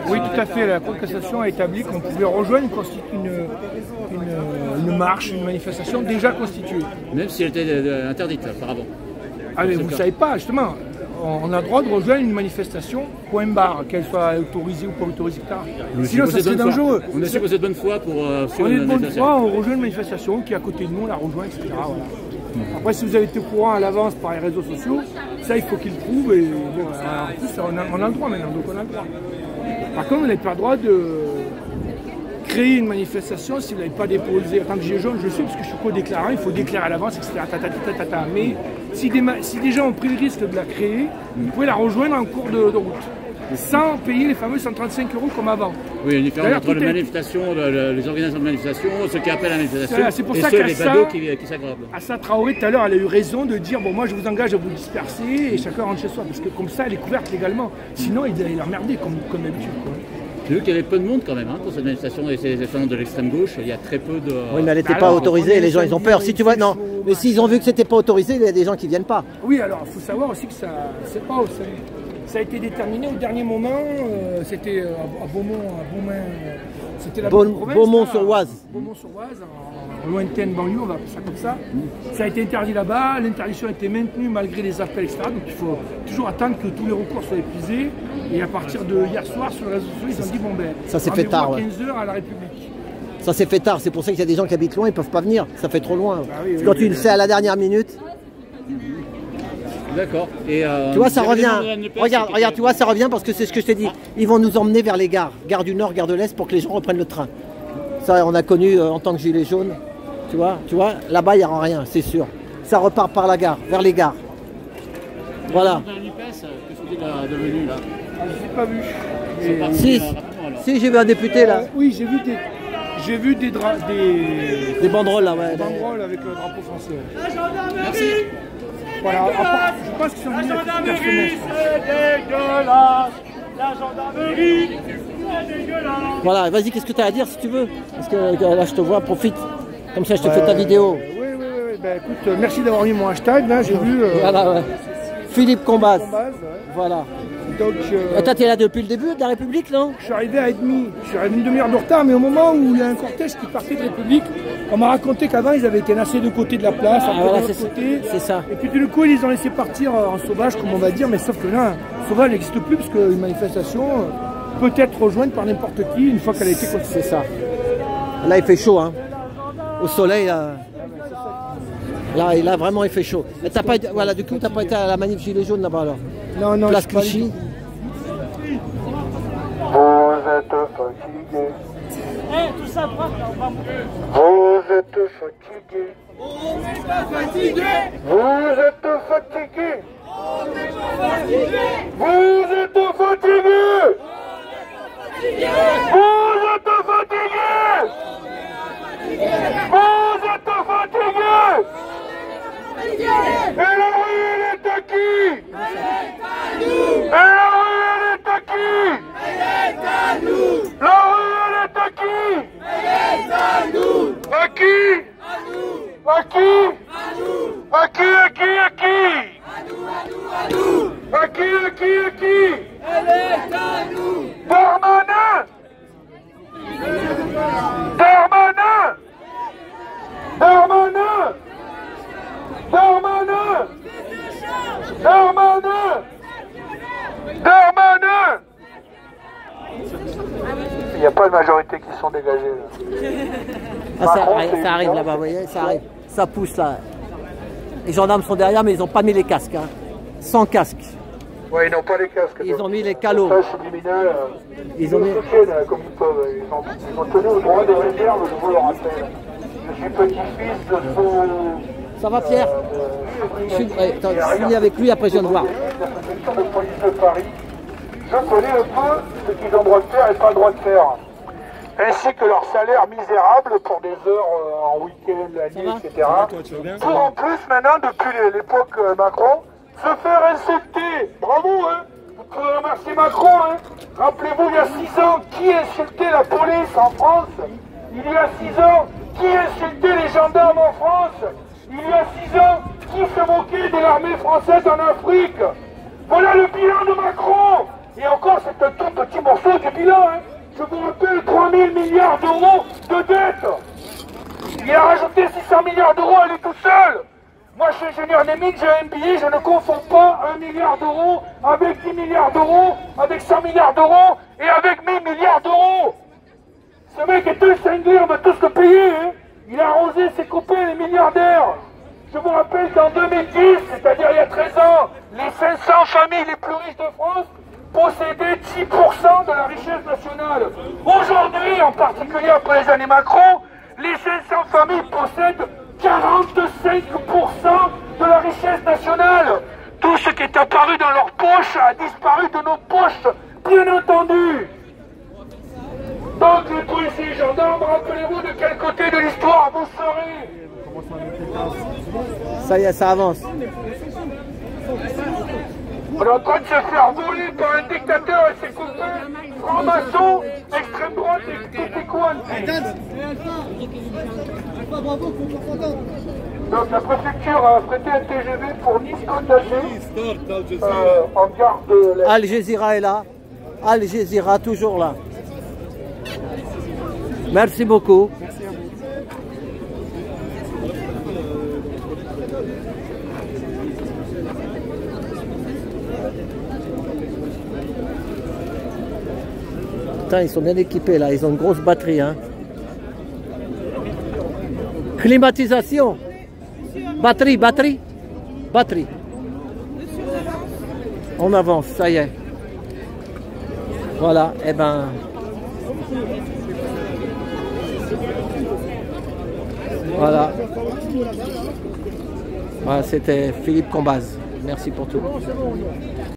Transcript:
Oui, tout à fait. La Cour de cassation a établi qu'on pouvait rejoindre une marche, une manifestation déjà constituée. Même si elle était interdite auparavant. Ah mais vous ne savez pas, justement, on a le droit de rejoindre une manifestation, point barre, qu'elle soit autorisée ou pas autorisée, etc. Sinon, ça serait dangereux. On est sûr que vous êtes de bonne foi pour suivre une une bonne manifestation. foi, on rejoint une manifestation qui est à côté de nous, on la rejoint, etc. Voilà. Après, si vous avez été au courant à l'avance par les réseaux sociaux, ça, il faut qu'ils le prouvent. Et bon, en plus, on a le droit maintenant, donc on a le droit. Par contre, vous n'avez pas le droit de créer une manifestation si vous n'avez pas déposé. En tant que gilet jaune, je le sais parce que je suis co-déclarant, il faut déclarer à l'avance, etc. Mais si des gens ont pris le risque de la créer, vous pouvez la rejoindre en cours de route, sans payer les fameux 135 € comme avant. Oui, il y a une différence entre les manifestations, les organisations de manifestations, ceux qui appellent à la manifestation, c'est pour et ça ceux, les badauds qui s'aggravent. Assa Traoré, tout à l'heure, elle a eu raison de dire, bon, moi je vous engage à vous disperser et chacun rentre chez soi, parce que comme ça, elle est couverte légalement. Sinon, il est emmerdé, comme d'habitude. J'ai vu qu'il y avait peu de monde quand même pour cette manifestation et ces gens de l'extrême gauche. Il y a très peu de. Oui, mais elle n'était pas autorisée. Les gens, ils ont peur. Si tu vois, non. Mais s'ils ont vu que c'était pas autorisé, il y a des gens qui viennent pas. Oui, alors il faut savoir aussi que ça a été déterminé au dernier moment. C'était à Beaumont, c'était la Beaumont-sur-Oise. Beaumont-sur-Oise, en lointaine banlieue, on va appeler ça comme ça. Ça a été interdit là-bas. L'interdiction a été maintenue malgré les appels, etc. Donc il faut toujours attendre que tous les recours soient épuisés. Et à partir de hier soir, sur les réseaux sociaux, ils ont dit bon ben, ça s'est fait tard. À 15h à la République. Ça s'est fait tard, c'est pour ça qu'il y a des gens qui habitent loin, ils peuvent pas venir, ça fait trop loin. Bah oui, quand tu le sais à la dernière minute. D'accord. Tu vois, ça revient. Regarde, tu vois, ça revient parce que c'est ce que je t'ai dit. Ils vont nous emmener vers les gares, gare du Nord, gare de l'Est, pour que les gens reprennent le train. Ça, on a connu en tant que gilet jaune. Tu vois, là-bas, il n'y aura rien, c'est sûr. Ça repart par la gare, vers les gares. Voilà. Devenu là. Je n'ai pas vu. Si, j'ai vu un député là. Oui, j'ai vu des banderoles là, ouais. Des banderoles avec le drapeau français. Merci. Voilà, je pense qu'ils sont venus personnels. La gendarmerie, c'est dégueulasse. Voilà, vas-y, qu'est-ce que tu as à dire si tu veux? Parce que là, je te vois, profite. Comme ça, je te fais ta vidéo. Oui. Ben, écoute, merci d'avoir mis mon hashtag. Là, j'ai vu. Voilà, ouais. Philippe Combaz. Ouais. Voilà. Donc, toi, t'es là depuis le début de la République, non? Je suis arrivé à 1h30. Je suis arrivé une demi-heure de retard, mais au moment où il y a un cortège qui partait de République, on m'a raconté qu'avant, ils avaient été nassés de côté de la place, voilà, de l'autre côté. C'est ça. Et puis, du coup, ils les ont laissés partir en sauvage, comme on va dire, mais sauf que là, sauvage n'existe plus, parce qu'une manifestation peut être rejointe par n'importe qui une fois qu'elle a été constituée. C'est ça. Là, il fait chaud, hein. Au soleil, là, vraiment, il fait chaud. Mais t'as pas été, voilà, du coup, t'as pas été à la manif gilet jaune là-bas, alors? Non, Place Clichy. Vous êtes fatigué. Tout ça, on va mourir. Vous êtes fatigué. On n'est pas fatigué. Vous êtes fatigué. On n'est pas fatigué. Vous êtes fatigué. Vous êtes fatigué. Vous êtes fatigué. Et la rue, elle est à qui? Elle est à nous. Et la rue, elle est à qui? Elle est à nous. La rue, elle est à qui? Elle est à nous. À qui? À nous. À qui? À nous. À qui? À qui? À qui? À nous, à nous, à nous. À qui? À qui? À qui? Elle est à nous. Darmanin! Darmanin! Darmanin! Darmanin! Darmanin! Darmanin! Il n'y a pas de majorité qui sont dégagées là. Ça arrive là-bas, vous voyez, ça arrive. Ça pousse là. Les gendarmes sont derrière, mais ils n'ont pas mis les casques. Hein. Sans casque. Ouais, ils n'ont pas les casques. Ils ont mis les calots. Ils ont mis comme ils peuvent. Ils ont tenu au droit de réserve, je vous le rappelle. Je suis petit-fils de son... Ça va, Pierre? Je suis avec lui, après je viens de voir. La de police de Paris. Je connais un peu ce qu'ils ont le droit de faire et pas le droit de faire. Ainsi que leur salaire misérable pour des heures en week-end, la nuit, etc. Pour en plus, maintenant, depuis l'époque Macron, se faire insulter. Bravo, hein. Vous pouvez remercier Macron, hein. Rappelez-vous, il y a 6 ans, qui insultait la police en France? Il y a 6 ans, qui insultait les gendarmes en France? Il y a 6 ans, qui se moquait de l'armée française en Afrique? Voilà le bilan de Macron. Et encore, c'est un tout petit morceau du bilan. Hein. Je vous rappelle 3 000 milliards d'euros de dette. Il a rajouté 600 milliards d'euros à lui tout seul. Moi, je suis ingénieur des mines, j'ai un MBA, je ne confonds pas 1 milliard d'euros avec 10 milliards d'euros, avec 100 milliards d'euros et avec 1000 milliards d'euros. Ce mec est un cinglé, on va tous le payer. Hein. Il a arrosé ses copains, les milliardaires. Je vous rappelle qu'en 2010, c'est-à-dire il y a 13 ans, les 500 familles les plus riches de France possédaient 10% de la richesse nationale. Aujourd'hui, en particulier après les années Macron, les 500 familles possèdent 45% de la richesse nationale. Tout ce qui est apparu dans leur poche a disparu de nos poches, bien entendu. Donc les policiers et gendarmes, rappelez-vous de quel côté de l'histoire vous serez. Ça y est, ça avance. On est en train de se faire voler par un dictateur et ses copains, francs-maçons, extrême droite et tout est quoi. Donc la préfecture a prêté un TGV pour Nice-Côte d'Azur en gare de l'Est. Al Jazeera est là. Al Jazeera toujours là. Merci beaucoup. Putain, ils sont bien équipés là, ils ont une grosse batterie. Hein. Climatisation. Batterie. On avance, ça y est. Voilà, et ben... Voilà. Voilà, c'était Philippe Combaz. Merci pour tout.